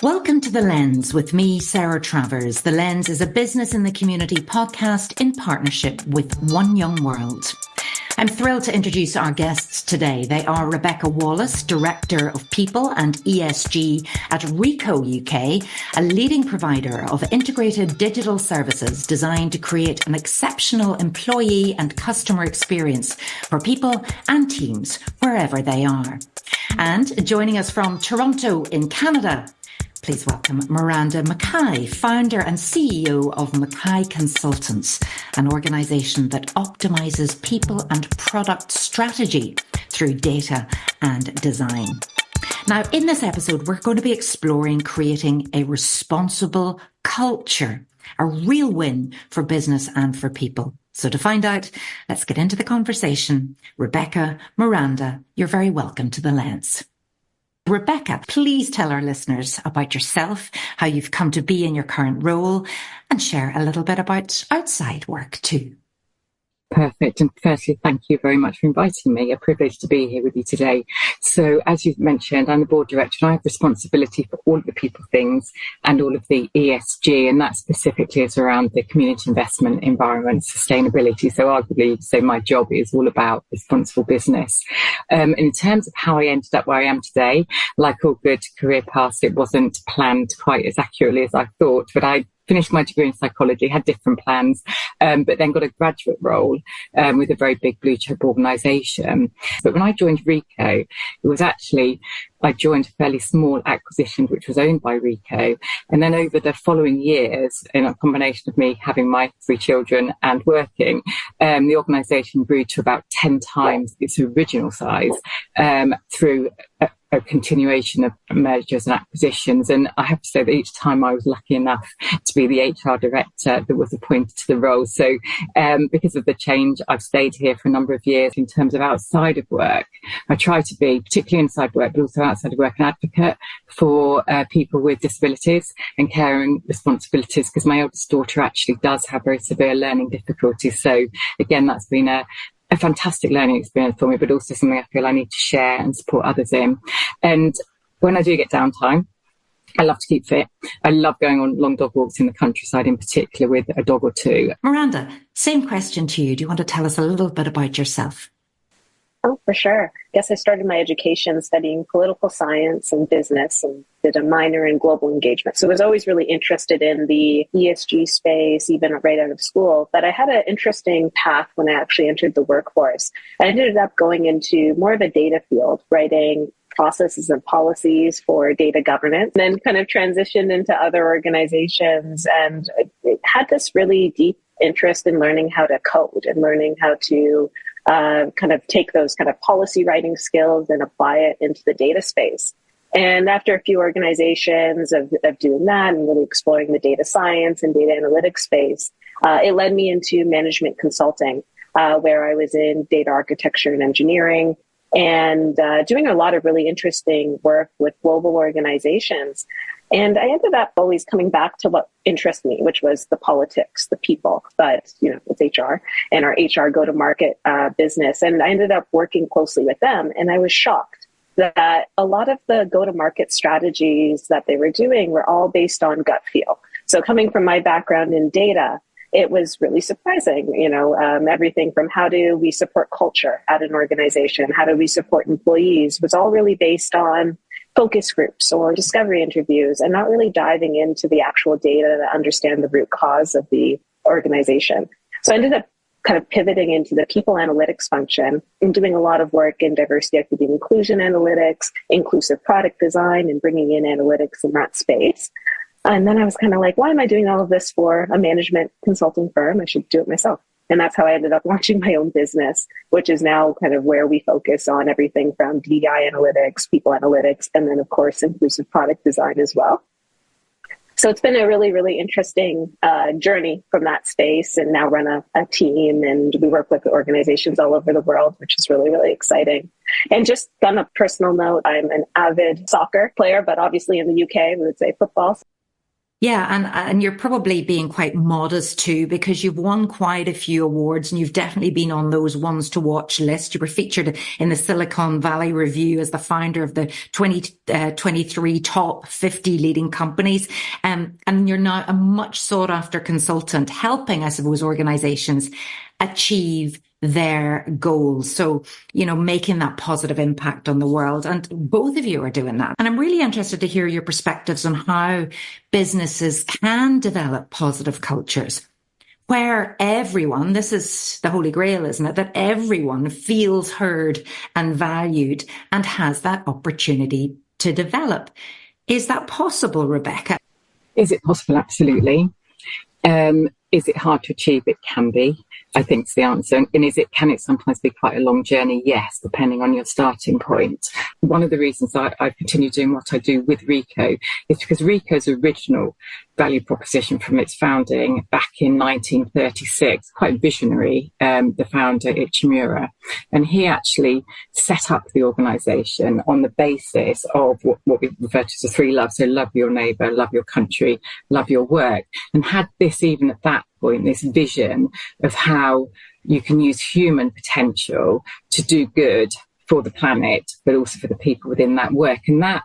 Welcome to The Lens with me, Sarah Travers. The Lens is a business in the community podcast in partnership with One Young World. I'm thrilled to introduce our guests today. They are Rebekah Wallis, Director of People and ESG at Ricoh UK, a leading provider of integrated digital services designed to create an exceptional employee and customer experience for people and teams wherever they are. And joining us from Toronto in Canada, please welcome Miranda McKie, founder and CEO of McKie Consultants, an organisation that optimises people and product strategy through data and design. Now, in this episode, we're going to be exploring creating a responsible culture, a real win for business and for people. So to find out, let's get into the conversation. Rebekah, Miranda, you're very welcome to The Lens. Rebekah, please tell our listeners about yourself, how you've come to be in your current role, and share a little bit about outside work too. Perfect. And firstly, thank you very much for inviting me. A privilege to be here with you today. So as you've mentioned, I'm the board director and I have responsibility for all of the people things and all of the ESG, and that specifically is around the community investment, environment, sustainability. So arguably, my job is all about responsible business. In terms of how I ended up where I am today, like all good career paths, it wasn't planned quite as accurately as I thought, but I finished my degree in psychology, had different plans, but then got a graduate role with a very big blue chip organisation. But when I joined Ricoh, it was actually, I joined a fairly small acquisition which was owned by Ricoh. And then over the following years, in a combination of me having my 3 children and working, the organisation grew to about 10 times its original size through a continuation of mergers and acquisitions. And I have to say that each time I was lucky enough to be the HR director that was appointed to the role. So because of the change, I've stayed here for a number of years. In terms of outside of work, I try to be, particularly inside work, but also outside of work, an advocate for people with disabilities and caring responsibilities, because my eldest daughter actually does have very severe learning difficulties. So again, that's been a fantastic learning experience for me, but also something I feel I need to share and support others in. And when I do get downtime, I love to keep fit. I love going on long dog walks in the countryside, in particular with a dog or 2. Miranda, same question to you. Do you want to tell us a little bit about yourself? Oh, for sure. I guess I started my education studying political science and business and did a minor in global engagement. So I was always really interested in the ESG space, even right out of school. But I had an interesting path when I actually entered the workforce. I ended up going into more of a data field, writing processes and policies for data governance, then kind of transitioned into other organizations. And it had this really deep interest in learning how to code and learning how to kind of take those kind of policy writing skills and apply it into the data space. And after a few organizations of doing that and really exploring the data science and data analytics space, it led me into management consulting, where I was in data architecture and engineering and doing a lot of really interesting work with global organizations. And I ended up always coming back to what interests me, which was the politics, the people, but, it's HR and our HR go-to-market business. And I ended up working closely with them. And I was shocked that a lot of the go-to-market strategies that they were doing were all based on gut feel. So coming from my background in data, it was really surprising, everything from how do we support culture at an organization, how do we support employees was all really based on focus groups or discovery interviews and not really diving into the actual data to understand the root cause of the organization. So I ended up kind of pivoting into the people analytics function and doing a lot of work in diversity, equity, and inclusion analytics, inclusive product design, and bringing in analytics in that space. And then I was kind of like, why am I doing all of this for a management consulting firm? I should do it myself. And that's how I ended up launching my own business, which is now kind of where we focus on everything from DEI analytics, people analytics, and then, of course, inclusive product design as well. So it's been a really, really interesting journey from that space, and now run a team, and we work with organizations all over the world, which is really, really exciting. And just on a personal note, I'm an avid soccer player, but obviously in the UK, we would say football. Yeah, and you're probably being quite modest too, because you've won quite a few awards and you've definitely been on those ones to watch list. You were featured in the Silicon Valley Review as the founder of the 2023 top 50 leading companies. And you're now a much sought after consultant, helping, I suppose, organizations achieve their goals. So, making that positive impact on the world. And both of you are doing that. And I'm really interested to hear your perspectives on how businesses can develop positive cultures where everyone, this is the Holy Grail, isn't it? That everyone feels heard and valued and has that opportunity to develop. Is that possible, Rebekah? Is it possible? Absolutely. Is it hard to achieve? It can be, I think, is the answer. And can it sometimes be quite a long journey? Yes, depending on your starting point. One of the reasons I continue doing what I do with Ricoh is because Ricoh's original value proposition from its founding back in 1936, quite visionary, the founder Ichimura, and he actually set up the organisation on the basis of what we refer to as the three loves. So love your neighbour, love your country, love your work, and had this even at that point, this vision of how you can use human potential to do good for the planet, but also for the people within that work. And that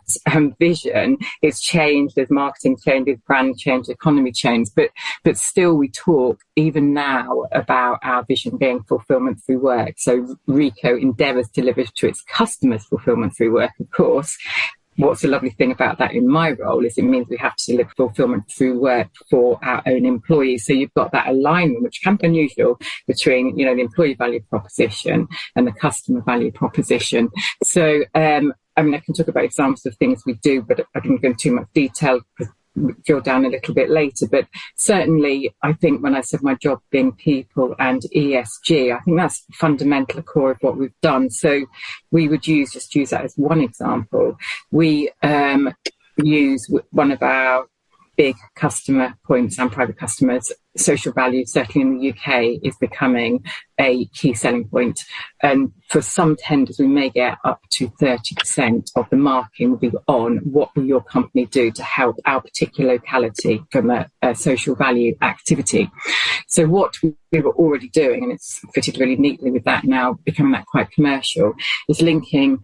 vision is changed as marketing changes, brand change, economy change. But still we talk even now about our vision being fulfillment through work. So Ricoh endeavours to deliver to its customers fulfillment through work, of course. What's the lovely thing about that in my role is it means we have to deliver fulfillment through work for our own employees. So you've got that alignment, which can be unusual, between, the employee value proposition and the customer value proposition. So, I can talk about examples of things we do, but I don't go into too much detail, drill down a little bit later. But certainly, I think when I said my job being people and ESG, I think that's the fundamental core of what we've done. So we would use that as one example. We use one of our big customer points and private customers, social value, certainly in the UK, is becoming a key selling point. And for some tenders, we may get up to 30% of the marking will be on what will your company do to help our particular locality from a social value activity. So what we were already doing, and it's fitted really neatly with that now, becoming that quite commercial, is linking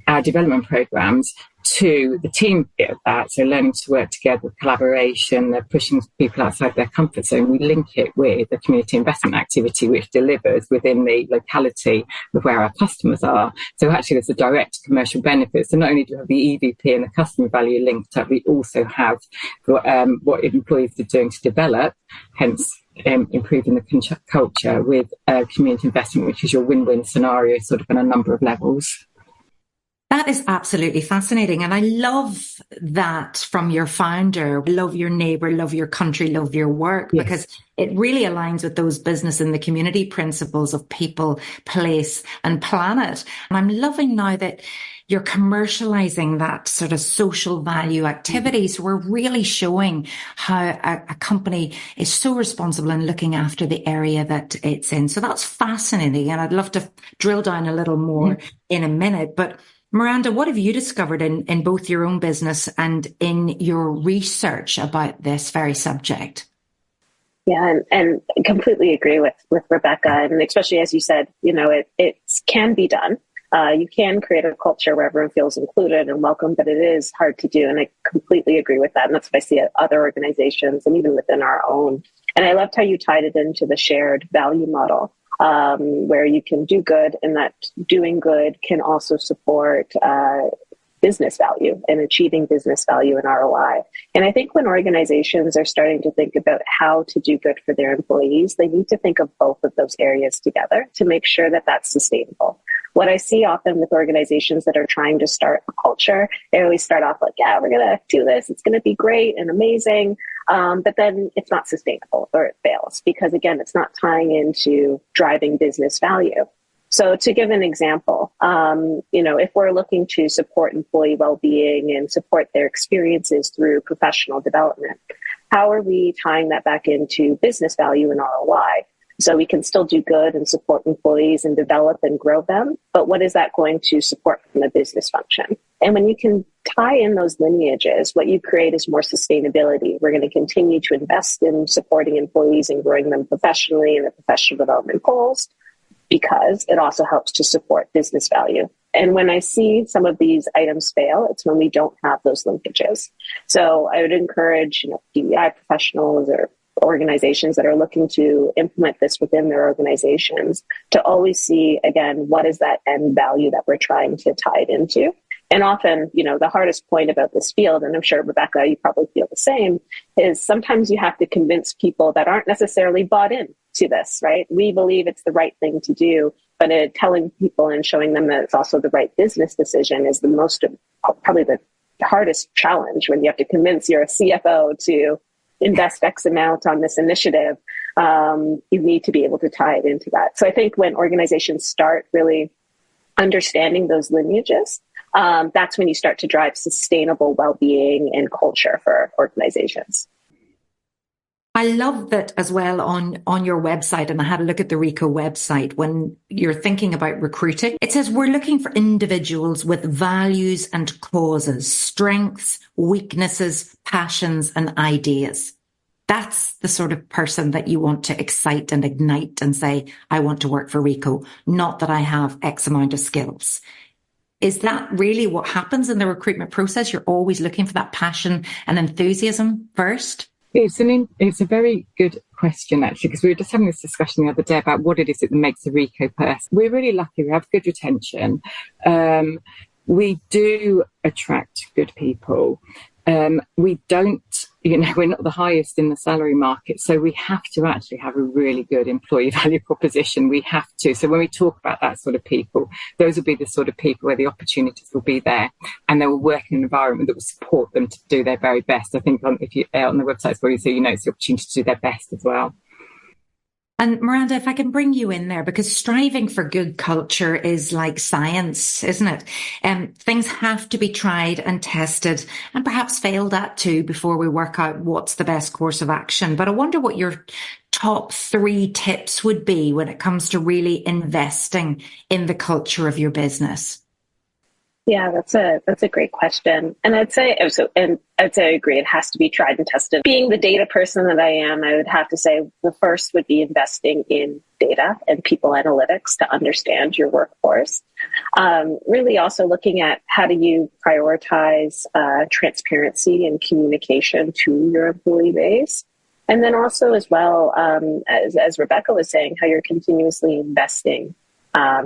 our development programs to the team bit of that, so learning to work together, collaboration, they're pushing people outside their comfort zone. We link it with the community investment activity, which delivers within the locality of where our customers are. So actually there's a direct commercial benefit. So not only do we have the EVP and the customer value linked up, we also have what employees are doing to develop, hence improving the culture with community investment, which is your win-win scenario sort of on a number of levels. That is absolutely fascinating. And I love that from your founder. Love your neighbour, love your country, love your work, yes, because it really aligns with those business and the community principles of people, place and planet. And I'm loving now that you're commercializing that sort of social value activity. So we're really showing how a company is so responsible in looking after the area that it's in. So that's fascinating. And I'd love to drill down a little more in a minute. But Miranda, what have you discovered in both your own business and in your research about this very subject? Yeah, and completely agree with Rebekah. And especially as you said, it can be done. You can create a culture where everyone feels included and welcome, but it is hard to do. And I completely agree with that. And that's what I see at other organizations and even within our own. And I loved how you tied it into the shared value model. Where you can do good, and that doing good can also support business value and achieving business value and ROI. And I think when organizations are starting to think about how to do good for their employees, they need to think of both of those areas together to make sure that that's sustainable. What I see often with organizations that are trying to start a culture, they always start off like, yeah, we're going to do this. It's going to be great and amazing. But then it's not sustainable or it fails because, again, it's not tying into driving business value. So to give an example, if we're looking to support employee well-being and support their experiences through professional development, how are we tying that back into business value and ROI? So we can still do good and support employees and develop and grow them. But what is that going to support from a business function? And when you can tie in those lineages, what you create is more sustainability. We're going to continue to invest in supporting employees and growing them professionally in their professional development goals, because it also helps to support business value. And when I see some of these items fail, it's when we don't have those linkages. So I would encourage, DEI professionals or organizations that are looking to implement this within their organizations to always see, again, what is that end value that we're trying to tie it into. And often, the hardest point about this field, and I'm sure, Rebekah, you probably feel the same, is sometimes you have to convince people that aren't necessarily bought in to this, right? We believe it's the right thing to do, but telling people and showing them that it's also the right business decision is probably the hardest challenge when you have to convince your CFO to invest X amount on this initiative. You need to be able to tie it into that. So I think when organizations start really understanding those lineages, that's when you start to drive sustainable well-being and culture for organizations. I love that as well on your website, and I had a look at the Ricoh website, when you're thinking about recruiting, it says we're looking for individuals with values and causes, strengths, weaknesses, passions, and ideas. That's the sort of person that you want to excite and ignite and say, I want to work for Ricoh, not that I have X amount of skills. Is that really what happens in the recruitment process? You're always looking for that passion and enthusiasm first? It's a very good question, actually, because we were just having this discussion the other day about what it is that makes a Ricoh person. We're really lucky. We have good retention. We do attract good people. We don't, we're not the highest in the salary market. So we have to actually have a really good employee value proposition. We have to. So when we talk about that sort of people, those will be the sort of people where the opportunities will be there, and they will work in an environment that will support them to do their very best. I think if you're on the website, where you see, it's the opportunity to do their best as well. And Miranda, if I can bring you in there, because striving for good culture is like science, isn't it? Things have to be tried and tested and perhaps failed at too before we work out what's the best course of action. But I wonder what your top 3 tips would be when it comes to really investing in the culture of your business. Yeah, that's a great question. And I'd say I agree, it has to be tried and tested. Being the data person that I am, I would have to say the first would be investing in data and people analytics to understand your workforce. Really also looking at how do you prioritize transparency and communication to your employee base. And then also as well, as Rebekah was saying, how you're continuously investing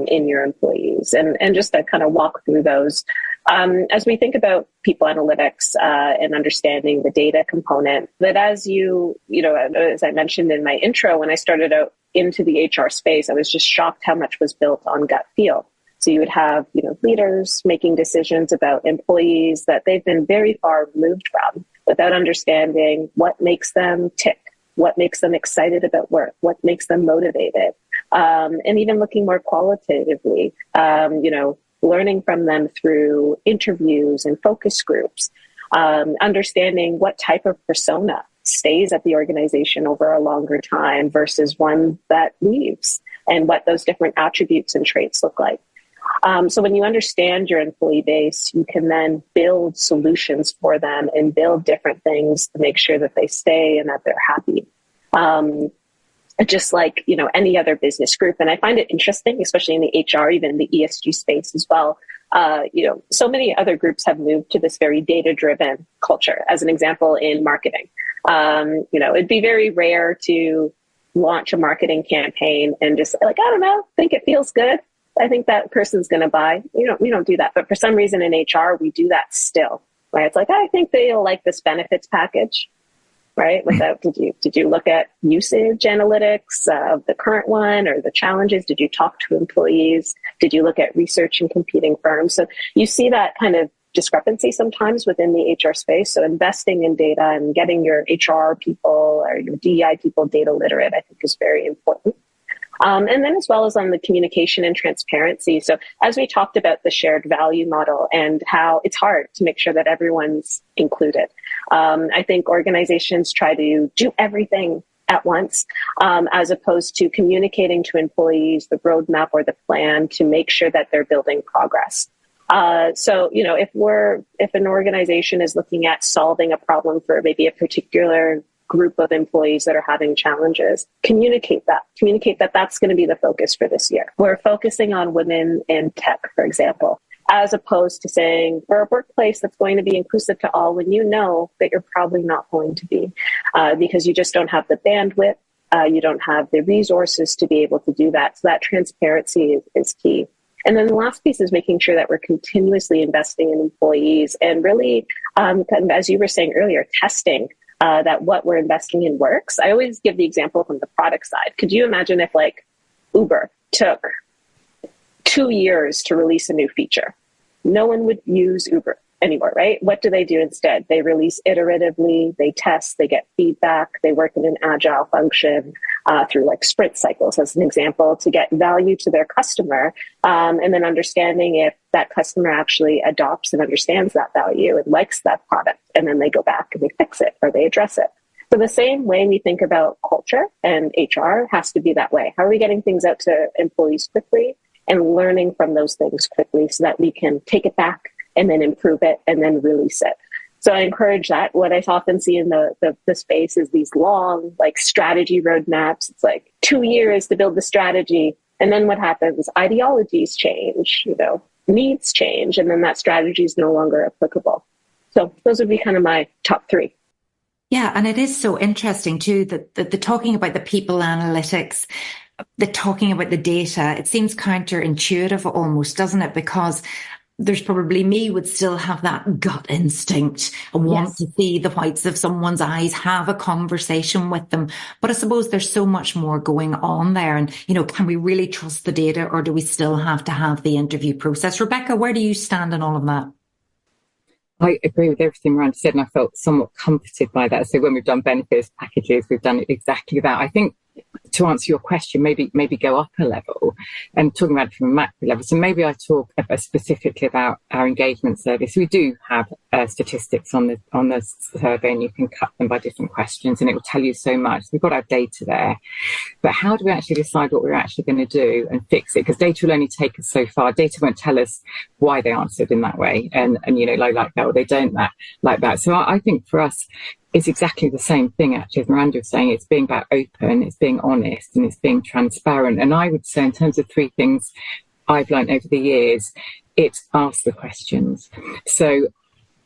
in your employees, and just to kind of walk through those. As we think about people analytics and understanding the data component, that as as I mentioned in my intro, when I started out into the HR space, I was just shocked how much was built on gut feel. So you would have, leaders making decisions about employees that they've been very far removed from, without understanding what makes them tick, what makes them excited about work, what makes them motivated. And even looking more qualitatively, learning from them through interviews and focus groups, understanding what type of persona stays at the organization over a longer time versus one that leaves, and what those different attributes and traits look like. So when you understand your employee base, you can then build solutions for them and build different things to make sure that they stay and that they're happy. Just like, any other business group. And I find it interesting, especially in the HR, even the ESG space as well. So many other groups have moved to this very data-driven culture. As an example, in marketing, it'd be very rare to launch a marketing campaign and just I don't know, think it feels good. I think that person's going to buy. We don't do that. But for some reason in HR, we do that still, right? It's I think they'll like this benefits package. Right? Did you look at usage analytics of the current one or the challenges? Did you talk to employees? Did you look at research in competing firms? So you see that kind of discrepancy sometimes within the HR space. So investing in data and getting your HR people or your DEI people data literate, I think, is very important. And then as well as on the communication and transparency. So as we talked about the shared value model and how it's hard to make sure that everyone's included. I think organizations try to do everything at once, as opposed to communicating to employees the roadmap or the plan to make sure that they're building progress. So, if an organization is looking at solving a problem for maybe a particular group of employees that are having challenges, communicate that that's going to be the focus for this year. We're focusing on women in tech, for example, as opposed to saying for a workplace that's going to be inclusive to all, when you know that you're probably not going to be, because you just don't have the bandwidth, you don't have the resources to be able to do that. So that transparency is key. And then the last piece is making sure that we're continuously investing in employees and really, as you were saying earlier, testing that what we're investing in works. I always give the example from the product side. Could you imagine if Uber took 2 years to release a new feature? No one would use Uber anymore, right? What do they do instead? They release iteratively, they test, they get feedback, they work in an agile function through sprint cycles, as an example, to get value to their customer, and then understanding if that customer actually adopts and understands that value and likes that product, and then they go back and they fix it or they address it. So the same way we think about culture and HR has to be that way. How are we getting things out to employees quickly and learning from those things quickly so that we can take it back and then improve it and then release it? So I encourage that. What I often see in the space is these long strategy roadmaps. It's 2 years to build the strategy. And then what happens? Ideologies change, needs change, and then that strategy is no longer applicable. So those would be kind of my top 3. Yeah, and it is so interesting too that the talking about the people analytics, the talking about the data, it seems counterintuitive almost, doesn't it? Because there's probably me would still have that gut instinct and want to see the whites of someone's eyes, have a conversation with them. But I suppose there's so much more going on there. And, can we really trust the data, or do we still have to have the interview process? Rebekah, where do you stand in all of that? I agree with everything Miranda said, and I felt somewhat comforted by that. So when we've done benefits packages, we've done exactly that. I think, to answer your question, maybe go up a level and talking about it from a macro level. So maybe I talk specifically about our engagement survey. So we do have statistics on the survey, and you can cut them by different questions, and it will tell you so much. We've got our data there, but how do we actually decide what we're actually going to do and fix it? Because data will only take us so far. Data won't tell us why they answered in that way, and like that, or they don't like that. So I think for us, it's exactly the same thing, actually, as Miranda was saying. It's being about open, it's being honest, and it's being transparent. And I would say, in terms of 3 things I've learned over the years, it's ask the questions. So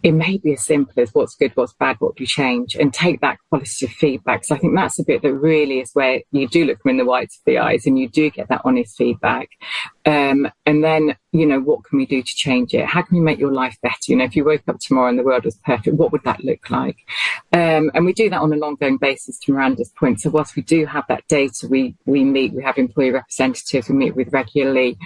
it may be as simple as what's good, what's bad, what do you change, and take that qualitative feedback. So I think that's a bit that really is where you do look them in the whites of the eyes and you do get that honest feedback. And then, what can we do to change it? How can we make your life better? If you woke up tomorrow and the world was perfect, what would that look like? And we do that on an ongoing basis, to Miranda's point. So whilst we do have that data, we meet, we have employee representatives we meet with regularly.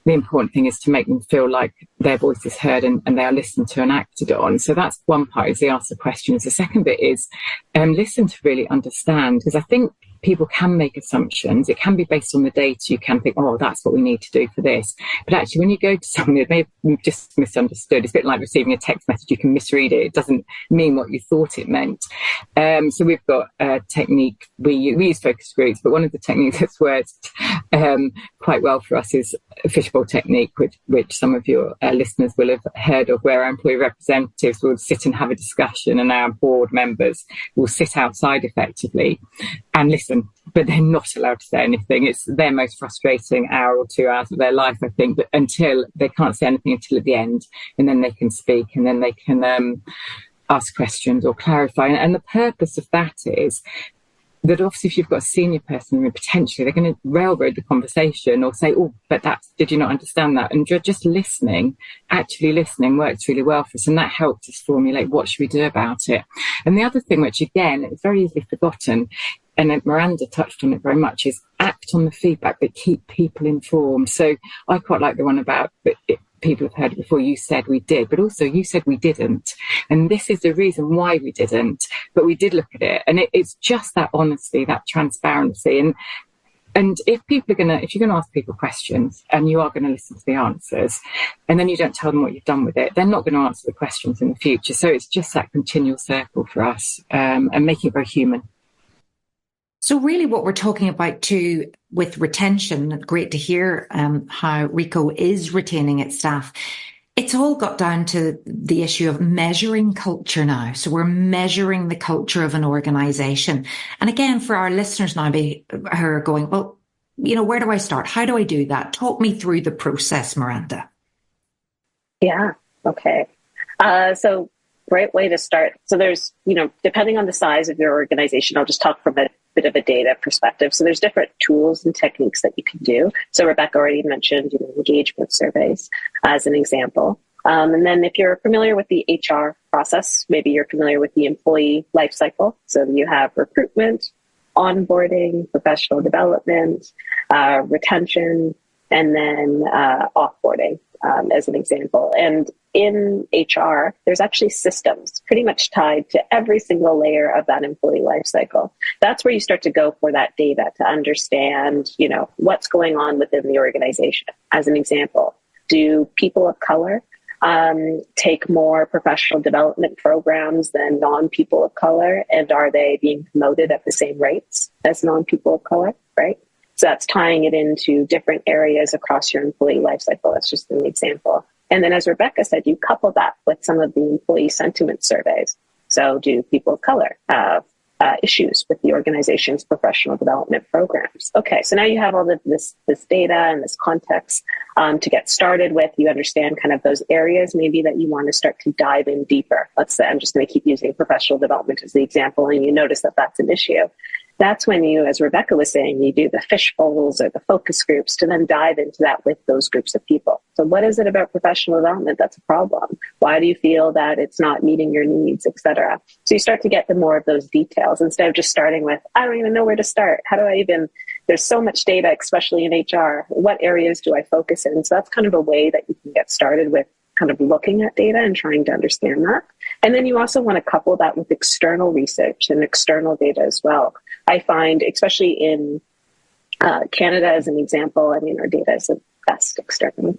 The important thing is to make them feel like their voice is heard and they are listened to and acted on. So that's one part, is the answer questions. The second bit is listen to really understand, because I think people can make assumptions. It can be based on the data. You can think, oh, that's what we need to do for this. But actually, when you go to someone who may have just misunderstood, it's a bit like receiving a text message. You can misread it. It doesn't mean what you thought it meant. So we've got a technique. We use focus groups, but one of the techniques that's worked quite well for us is a fishbowl technique, which some of your listeners will have heard of, where our employee representatives will sit and have a discussion, and our board members will sit outside effectively and listen, but they're not allowed to say anything. It's their most frustrating hour or 2 hours of their life, I think, but until they can't say anything until at the end, and then they can speak, and then they can ask questions or clarify. And the purpose of that is that obviously if you've got a senior person, potentially they're going to railroad the conversation or say, oh, but did you not understand that? And just actually listening works really well for us. And that helps us formulate what should we do about it. And the other thing, which again, is very easily forgotten, and Miranda touched on it very much, is act on the feedback, but keep people informed. So I quite like the one about people have heard it before. You said we did, but also you said we didn't. And this is the reason why we didn't, but we did look at it. And it's just that honesty, that transparency. And if you're going to ask people questions and you are going to listen to the answers, and then you don't tell them what you've done with it, they're not going to answer the questions in the future. So it's just that continual circle for us, and making it very human. So really what we're talking about too with retention, great to hear how Ricoh is retaining its staff. It's all got down to the issue of measuring culture now. So we're measuring the culture of an organisation. And again, for our listeners now who are going, well, where do I start? How do I do that? Talk me through the process, Miranda. Yeah. Okay. So great way to start. So there's, depending on the size of your organization, I'll just talk from a bit of a data perspective. So there's different tools and techniques that you can do. So Rebekah already mentioned, engagement surveys as an example. And then if you're familiar with the HR process, maybe you're familiar with the employee life cycle. So you have recruitment, onboarding, professional development, retention, and then offboarding as an example. And in HR, there's actually systems pretty much tied to every single layer of that employee life cycle. That's where you start to go for that data to understand, what's going on within the organization. As an example, do people of color take more professional development programs than non-people of color? And are they being promoted at the same rates as non-people of color, right? So that's tying it into different areas across your employee lifecycle. That's just an example. And then as Rebekah said, you couple that with some of the employee sentiment surveys. So do people of color have issues with the organization's professional development programs? Okay, so now you have all of this data and this context to get started with. You understand kind of those areas maybe that you want to start to dive in deeper. Let's say I'm just going to keep using professional development as the example, and you notice that that's an issue. That's when you, as Rebekah was saying, you do the fish bowls or the focus groups to then dive into that with those groups of people. So what is it about professional development that's a problem? Why do you feel that it's not meeting your needs, et cetera? So you start to get the more of those details instead of just starting with, I don't even know where to start. How do I even, there's so much data, especially in HR. What areas do I focus in? So that's kind of a way that you can get started with kind of looking at data and trying to understand that. And then you also want to couple that with external research and external data as well. I find, especially in Canada as an example, I mean, our data is the best externally.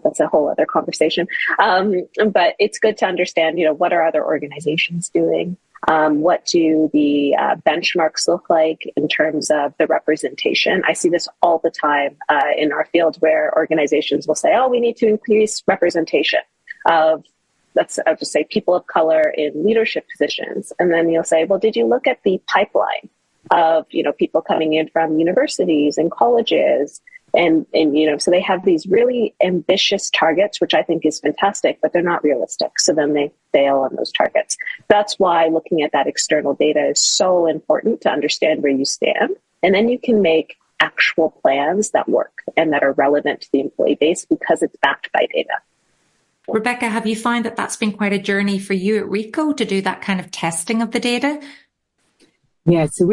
That's a whole other conversation. But it's good to understand, what are other organizations doing? What do the benchmarks look like in terms of the representation? I see this all the time in our field where organizations will say, oh, we need to increase representation of, I'll just say people of color in leadership positions. And then you'll say, well, did you look at the pipeline of, people coming in from universities and colleges? And so they have these really ambitious targets, which I think is fantastic, but they're not realistic. So then they fail on those targets. That's why looking at that external data is so important to understand where you stand. And then you can make actual plans that work and that are relevant to the employee base because it's backed by data. Rebekah, have you found that that's been quite a journey for you at Ricoh to do that kind of testing of the data? Yeah, so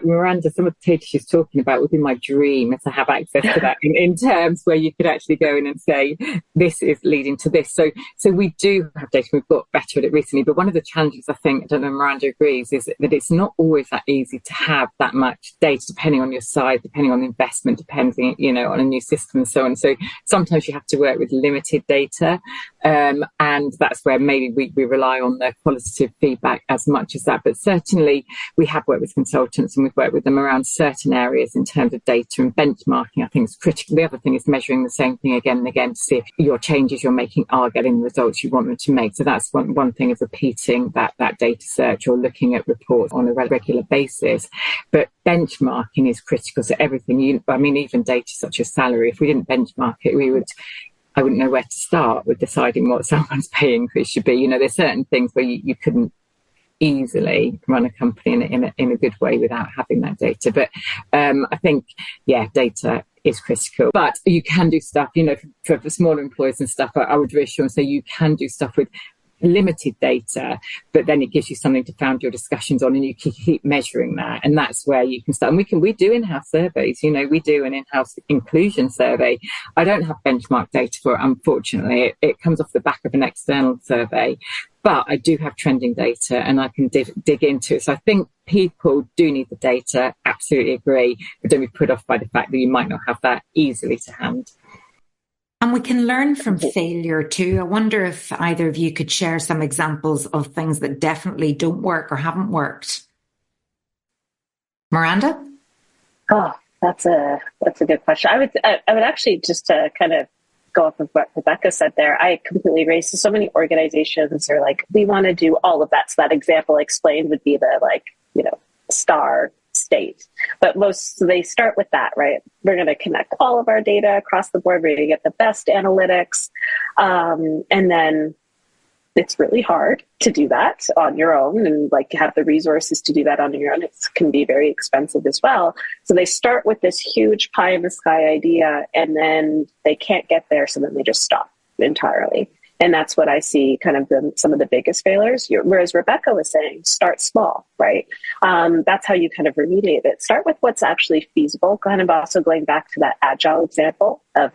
Miranda, some of the data she's talking about would be my dream to have access to that in terms where you could actually go in and say, this is leading to this. So we do have data. We've got better at it recently. But one of the challenges, I think, I don't know if Miranda agrees, is that it's not always that easy to have that much data, depending on your size, depending on the investment, depending, on a new system and so on. So sometimes you have to work with limited data. And that's where maybe we rely on the qualitative feedback as much as that. But certainly we have worked with consultants and we've worked with them around certain areas in terms of data and benchmarking. I think is critical. The other thing is measuring the same thing again and again to see if your changes you're making are getting the results you want them to make. So that's one thing of repeating that data search or looking at reports on a regular basis. But benchmarking is critical. So everything, even data such as salary, if we didn't benchmark it, I wouldn't know where to start with deciding what someone's pay increase should be. There's certain things where you couldn't easily run a company in a good way without having that data. But I think, data is critical. But you can do stuff, for smaller employers and stuff, I would reassure and say you can do stuff with limited data, but then it gives you something to found your discussions on and you can keep measuring that. And that's where you can start. And we do in-house surveys, we do an in-house inclusion survey. I don't have benchmark data for it, unfortunately. It comes off the back of an external survey, but I do have trending data and I can dig into it. So I think people do need the data, absolutely agree, but don't be put off by the fact that you might not have that easily to hand. And we can learn from failure too. I wonder if either of you could share some examples of things that definitely don't work or haven't worked. Miranda? Oh, that's a good question. I would actually, just to kind of go off of what Rebekah said there, I completely agree. So many organizations are like, we want to do all of that. So that example explained would be the star state. But so they start with that, right? We're going to connect all of our data across the board. We're going to get the best analytics. And then it's really hard to do that on your own and have the resources to do that on your own. It can be very expensive as well. So they start with this huge pie in the sky idea, and then they can't get there. So then they just stop entirely. And that's what I see kind of some of the biggest failures. Whereas Rebekah was saying, start small, right? That's how you kind of remediate it. Start with what's actually feasible. Kind of also going back to that agile example of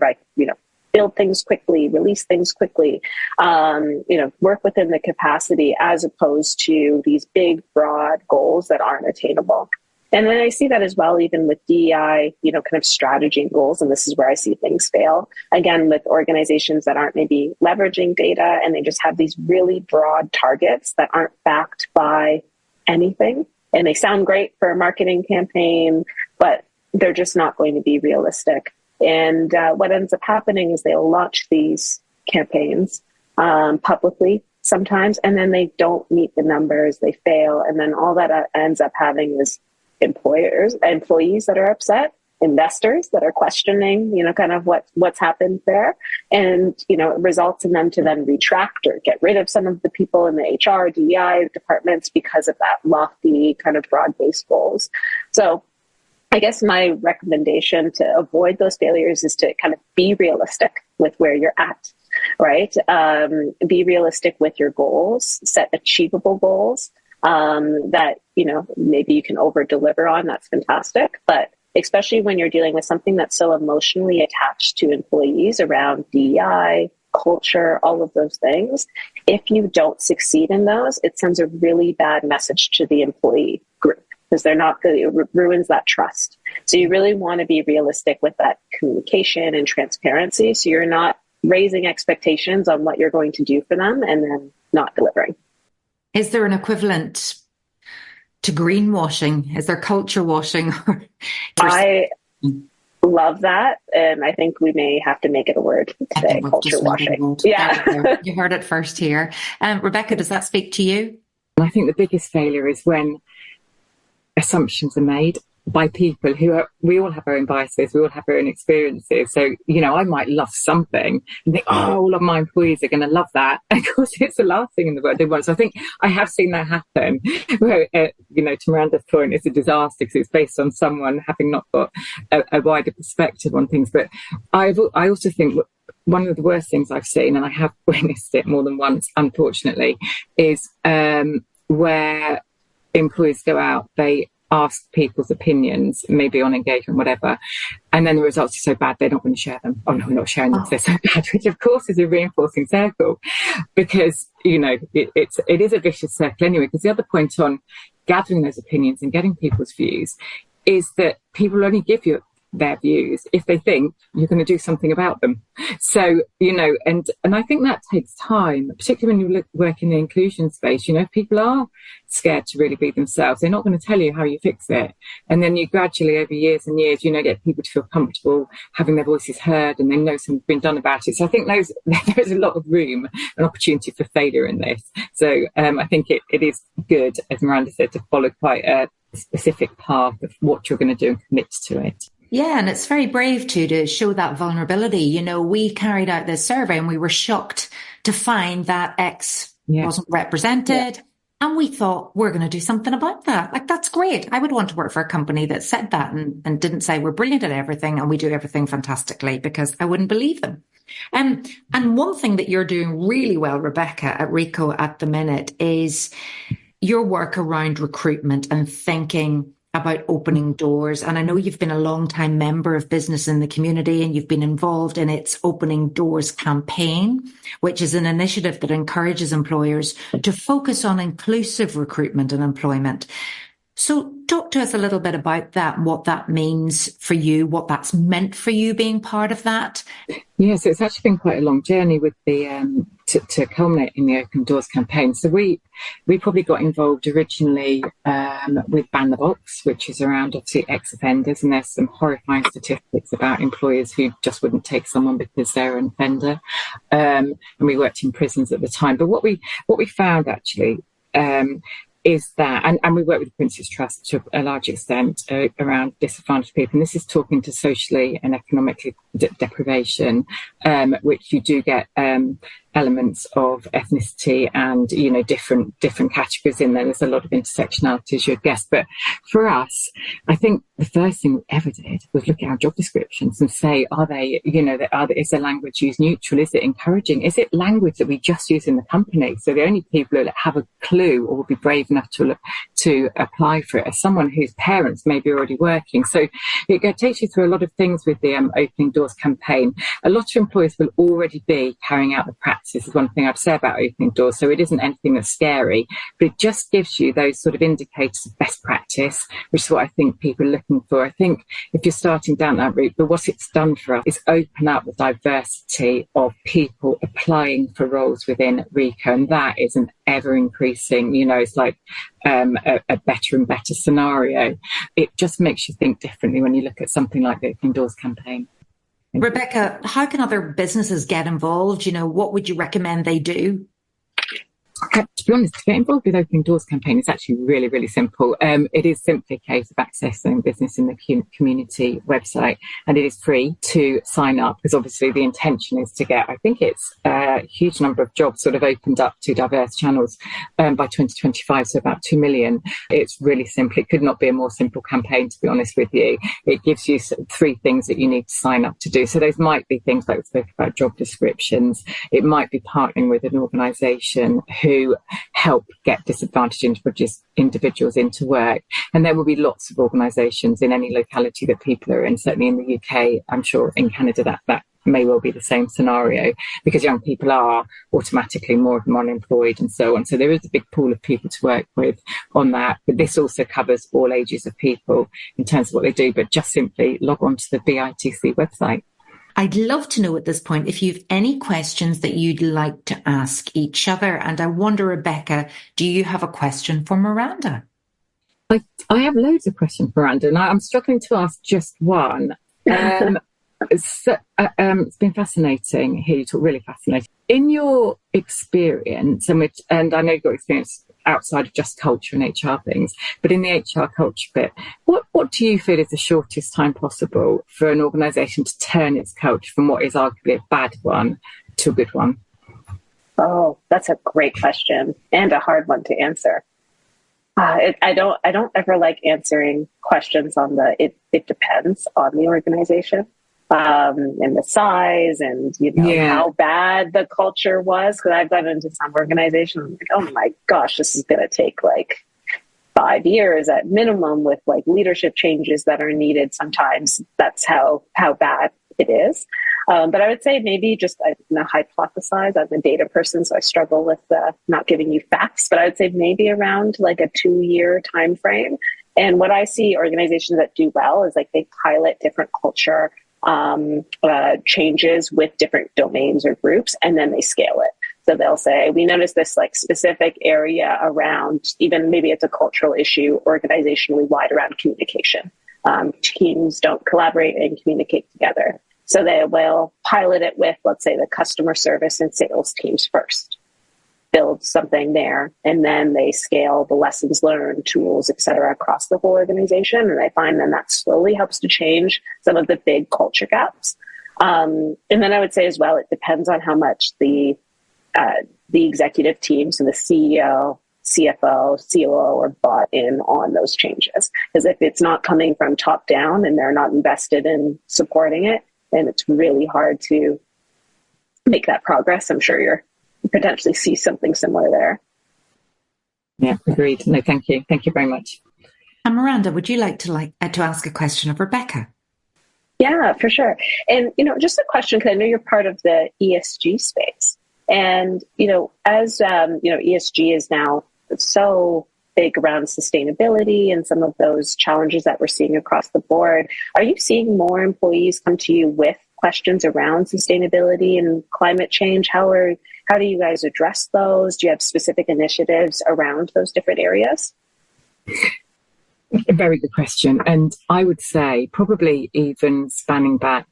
build things quickly, release things quickly, work within the capacity as opposed to these big, broad goals that aren't attainable. And then I see that as well, even with DEI, kind of strategy and goals. And this is where I see things fail. Again, with organizations that aren't maybe leveraging data, and they just have these really broad targets that aren't backed by anything. And they sound great for a marketing campaign, but they're just not going to be realistic. And what ends up happening is they'll launch these campaigns publicly sometimes, and then they don't meet the numbers, they fail. And then all that ends up having is employees that are upset, investors that are questioning, kind of what's happened there. And, it results in them to then retract or get rid of some of the people in the HR, DEI departments because of that lofty kind of broad-based goals. So I guess my recommendation to avoid those failures is to kind of be realistic with where you're at, right? Be realistic with your goals, set achievable goals that, maybe you can over deliver on. That's fantastic. But especially when you're dealing with something that's so emotionally attached to employees around DEI, culture, all of those things, if you don't succeed in those, it sends a really bad message to the employee group, because they're not good. It ruins that trust. So you really want to be realistic with that communication and transparency. So you're not raising expectations on what you're going to do for them and then not delivering. Is there an equivalent to greenwashing? Is there culture washing? I love that. And I think we may have to make it a word today, culture washing. Yeah. You heard it first here. Rebekah, does that speak to you? I think the biggest failure is when assumptions are made by people we all have our own biases, we all have our own experiences. So, I might love something and think, all of my employees are going to love that. And of course, it's the last thing in the world they want. So I think I have seen that happen where, to Miranda's point, it's a disaster because it's based on someone having not got a wider perspective on things. But I also think one of the worst things I've seen, and I have witnessed it more than once, unfortunately, is where employees go out, they ask people's opinions, maybe on engagement, whatever, and then the results are so bad they're not going to share them. Oh no, I'm not sharing them. They're so bad, which of course is a reinforcing circle, because it is a vicious circle anyway. Because the other point on gathering those opinions and getting people's views is that people only give you their views if they think you're going to do something about them. So, and I think that takes time, particularly when you work in the inclusion space. People are scared to really be themselves. They're not going to tell you how you fix it. And then you gradually, over years and years, get people to feel comfortable having their voices heard, and they know something's been done about it. So I think there's a lot of room and opportunity for failure in this. So I think it is good, as Miranda said, to follow quite a specific path of what you're going to do and commit to it. Yeah, and it's very brave to show that vulnerability. We carried out this survey and we were shocked to find that X wasn't represented. Yeah. And we thought, we're going to do something about that. That's great. I would want to work for a company that said that and didn't say we're brilliant at everything and we do everything fantastically, because I wouldn't believe them. And one thing that you're doing really well, Rebekah, at Ricoh at the minute is your work around recruitment and thinking about opening doors. And I know you've been a long-time member of Business in the Community, and you've been involved in its Opening Doors campaign, which is an initiative that encourages employers to focus on inclusive recruitment and employment. So talk to us a little bit about that, what that means for you, what that's meant for you being part of that. Yeah, so it's actually been quite a long journey with the to culminate in the Open Doors campaign. So we probably got involved originally with Ban the Box, which is around obviously ex-offenders, and there's some horrifying statistics about employers who just wouldn't take someone because they're an offender. And we worked in prisons at the time. But what we found actually is that, and we work with the Prince's Trust to a large extent around disadvantaged people, and this is talking to socially and economically deprivation, which you do get elements of ethnicity and, you know, different categories in there. There's a lot of intersectionality, as you'd guess. But for us, I think the first thing we ever did was look at our job descriptions and say, are they, you know, is the language used neutral? Is it encouraging? Is it language that we just use in the company? So the only people that have a clue or will be brave enough to apply for it are someone whose parents may be already working. So it takes you through a lot of things with the Opening Doors campaign. A lot of employers will already be carrying out the practice. Is one thing I'd say about Opening Doors. So it isn't anything that's scary, but it just gives you those sort of indicators of best practice, which is what I think people are looking for. I think if you're starting down that route, but what it's done for us is open up the diversity of people applying for roles within Ricoh, and that is an ever increasing, you know, it's like a better and better scenario. It just makes you think differently when you look at something like the Opening Doors campaign. Rebekah, how can other businesses get involved? You know, what would you recommend they do? To be honest, to get involved with Opening Doors campaign is actually really, really simple. It is simply a case of accessing business in the community website, and it is free to sign up, because obviously the intention is to get, I think it's a huge number of jobs sort of opened up to diverse channels by 2025, so about 2 million. It's really simple. It could not be a more simple campaign, to be honest with you. It gives you 3 things that you need to sign up to do. So those might be things like we spoke about, job descriptions. It might be partnering with an organisation who help get disadvantaged individuals into work. And there will be lots of organisations in any locality that people are in. Certainly in the UK, I'm sure in Canada that may well be the same scenario, because young people are automatically more of them unemployed and so on. So there is a big pool of people to work with on that. But this also covers all ages of people in terms of what they do. But just simply log on to the BITC website. I'd love to know at this point if you've any questions that you'd like to ask each other. And I wonder, Rebekah, do you have a question for Miranda? I have loads of questions for Miranda, and I'm struggling to ask just one. It's been fascinating here. You talk really fascinating. In your experience, and I know you've got experience outside of just culture and HR things, but in the HR culture bit, what do you feel is the shortest time possible for an organisation to turn its culture from what is arguably a bad one to a good one? Oh, that's a great question and a hard one to answer. I don't ever like answering questions on it depends on the organization. And the size and, you know, how bad the culture was. Because I've gone into some organizations, I'm like, oh my gosh, this is going to take like 5 years at minimum with like leadership changes that are needed. Sometimes that's how bad it is. But I would say maybe just hypothesize. I'm a data person, so I struggle with not giving you facts. But I would say maybe around like a 2-year time frame. And what I see organizations that do well is like they pilot different culture changes with different domains or groups, and then they scale it. So they'll say, we noticed this like specific area around, even maybe it's a cultural issue organizationally wide around communication. Teams don't collaborate and communicate together. So they will pilot it with, let's say, the customer service and sales teams first, build something there, and then they scale the lessons learned, tools, et cetera, across the whole organization. And I find then that slowly helps to change some of the big culture gaps. And then I would say as well, it depends on how much the executive team, so the CEO, CFO, COO are bought in on those changes. Because if it's not coming from top down and they're not invested in supporting it, then it's really hard to make that progress. I'm sure you potentially see something similar there. Yeah, agreed. No, thank you. Thank you very much. And Miranda, would you like to ask a question of Rebekah? Yeah, for sure. And, you know, just a question, because I know you're part of the ESG space. And, you know, as, you know, ESG is now so big around sustainability and some of those challenges that we're seeing across the board. Are you seeing more employees come to you with questions around sustainability and climate change? How do you guys address those? Do you have specific initiatives around those different areas? A very good question. And I would say probably even spanning back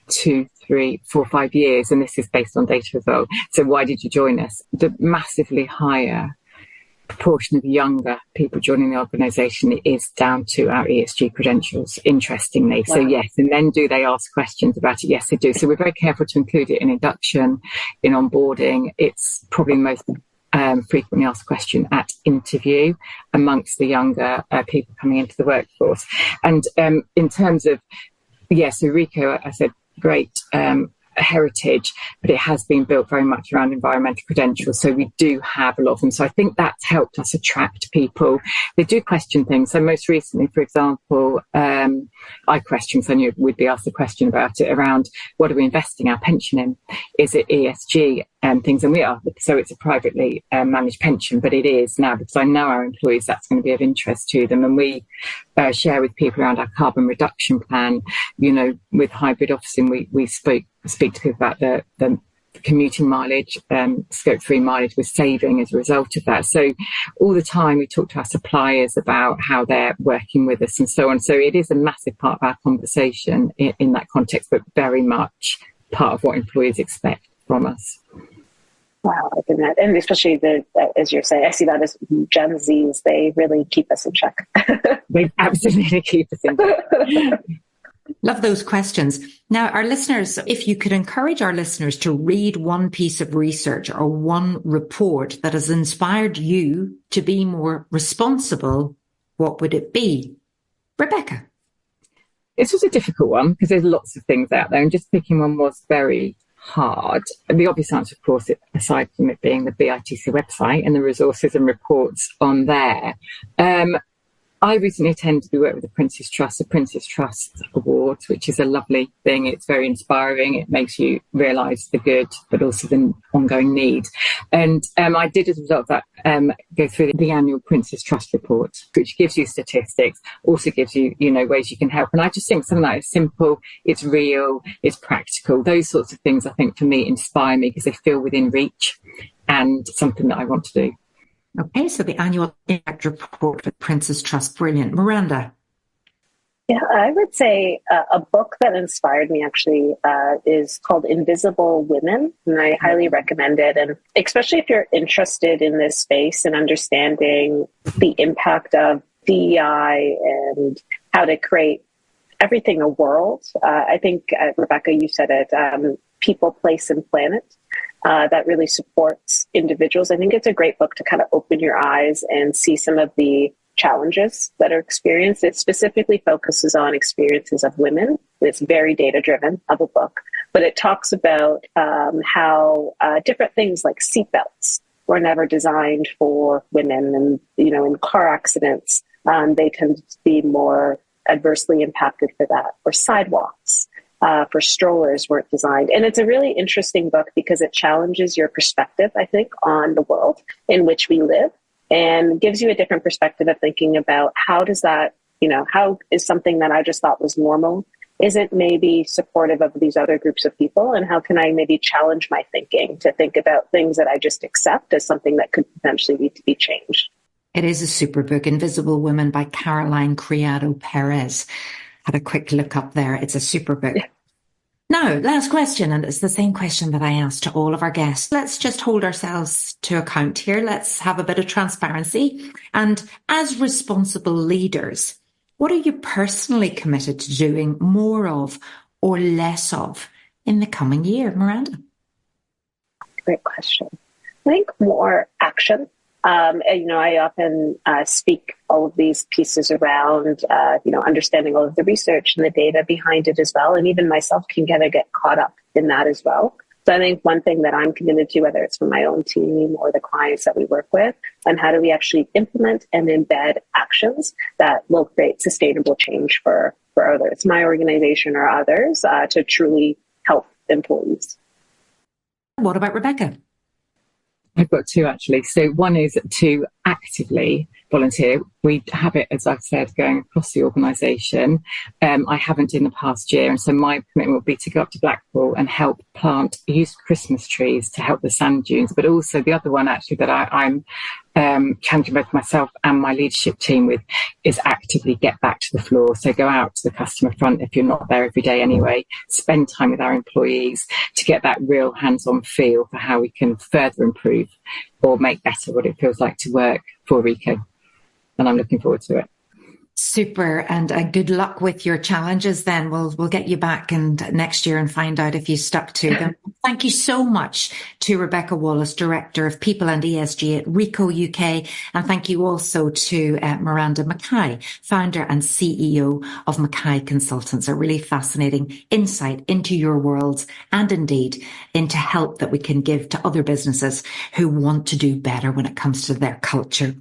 2, 3, 4, 5 years, and this is based on data as well. So why did you join us? The massively higher proportion of younger people joining the organisation is down to our ESG credentials, interestingly. Wow. So yes, and then do they ask questions about it? Yes, they do. So we're very careful to include it in induction, in onboarding. It's probably the most frequently asked question at interview amongst the younger people coming into the workforce. And in terms of, so Ricoh, I said, great heritage, but it has been built very much around environmental credentials. So we do have a lot of them. So I think that's helped us attract people. They do question things. So most recently, for example, I questioned, so I knew we'd be asked a question about it around what are we investing our pension in? Is it ESG things? And we are. So it's a privately managed pension, but it is now because I know our employees, that's going to be of interest to them. And we share with people around our carbon reduction plan. With hybrid officing, we speak to people about the commuting mileage, scope 3 mileage we're saving as a result of that. So all the time we talk to our suppliers about how they're working with us and so on. So it is a massive part of our conversation in that context, but very much part of what employees expect from us. Wow, I think that, and especially as you're saying, I see that as Gen Zs, they really keep us in check. They absolutely keep us in check. Love those questions. Now, our listeners, if you could encourage our listeners to read one piece of research or one report that has inspired you to be more responsible, what would it be? Rebekah. This was a difficult one because there's lots of things out there, and just picking one was very hard. And the obvious answer, of course, aside from it being the BITC website and the resources and reports on there, I recently attended, we work with the Prince's Trust, the Prince's Trust Awards, which is a lovely thing. It's very inspiring. It makes you realise the good, but also the ongoing need. And I did, as a result of that, go through the annual Prince's Trust report, which gives you statistics, also gives you, ways you can help. And I just think something that is simple, it's real, it's practical. Those sorts of things, I think, for me, inspire me because they feel within reach and something that I want to do. Okay, so the annual impact report with Prince's Trust, brilliant. Miranda. Yeah, I would say a book that inspired me actually is called Invisible Women, and I highly recommend it. And especially if you're interested in this space and understanding the impact of DEI and how to create everything a world. I think, Rebekah, you said it, people, place, and planet. That really supports individuals. I think it's a great book to kind of open your eyes and see some of the challenges that are experienced. It specifically focuses on experiences of women. It's very data-driven of a book, but it talks about how different things like seatbelts were never designed for women, and in car accidents, they tend to be more adversely impacted for that, or sidewalks. For strollers weren't designed. And it's a really interesting book because it challenges your perspective, I think, on the world in which we live, and gives you a different perspective of thinking about how does that, how is something that I just thought was normal, isn't maybe supportive of these other groups of people, and how can I maybe challenge my thinking to think about things that I just accept as something that could potentially need to be changed. It is a super book, Invisible Women by Caroline Criado Perez. Had a quick look up there. It's a super book. Yeah. Now, last question, and it's the same question that I asked to all of our guests. Let's just hold ourselves to account here. Let's have a bit of transparency. And as responsible leaders, what are you personally committed to doing more of or less of in the coming year, Miranda? Great question. I think more action. I often speak all of these pieces around, understanding all of the research and the data behind it as well. And even myself can get caught up in that as well. So I think one thing that I'm committed to, whether it's for my own team or the clients that we work with, and how do we actually implement and embed actions that will create sustainable change for whether it's my organization or others to truly help employees. What about Rebekah? I've got two, actually. So one is to actively volunteer. We have it, as I've said, going across the organisation. I haven't in the past year, and so my commitment will be to go up to Blackpool and help plant used Christmas trees to help the sand dunes. But also the other one actually that I'm challenging both myself and my leadership team with is actively get back to the floor. So go out to the customer front if you're not there every day anyway, spend time with our employees to get that real hands-on feel for how we can further improve or make better what it feels like to work for Ricoh. And I'm looking forward to it. Super, and good luck with your challenges then. We'll get you back next year and find out if you stuck to them. Thank you so much to Rebekah Wallis, Director of People and ESG at Ricoh UK. And thank you also to Miranda McKie, Founder and CEO of McKie Consultants. A really fascinating insight into your world and indeed into help that we can give to other businesses who want to do better when it comes to their culture.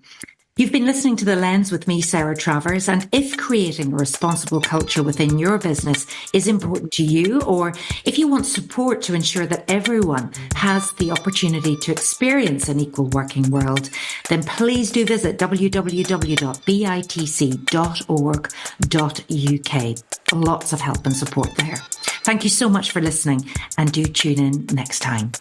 You've been listening to The Lens with me, Sarah Travers, and if creating a responsible culture within your business is important to you, or if you want support to ensure that everyone has the opportunity to experience an equal working world, then please do visit www.bitc.org.uk. Lots of help and support there. Thank you so much for listening, and do tune in next time.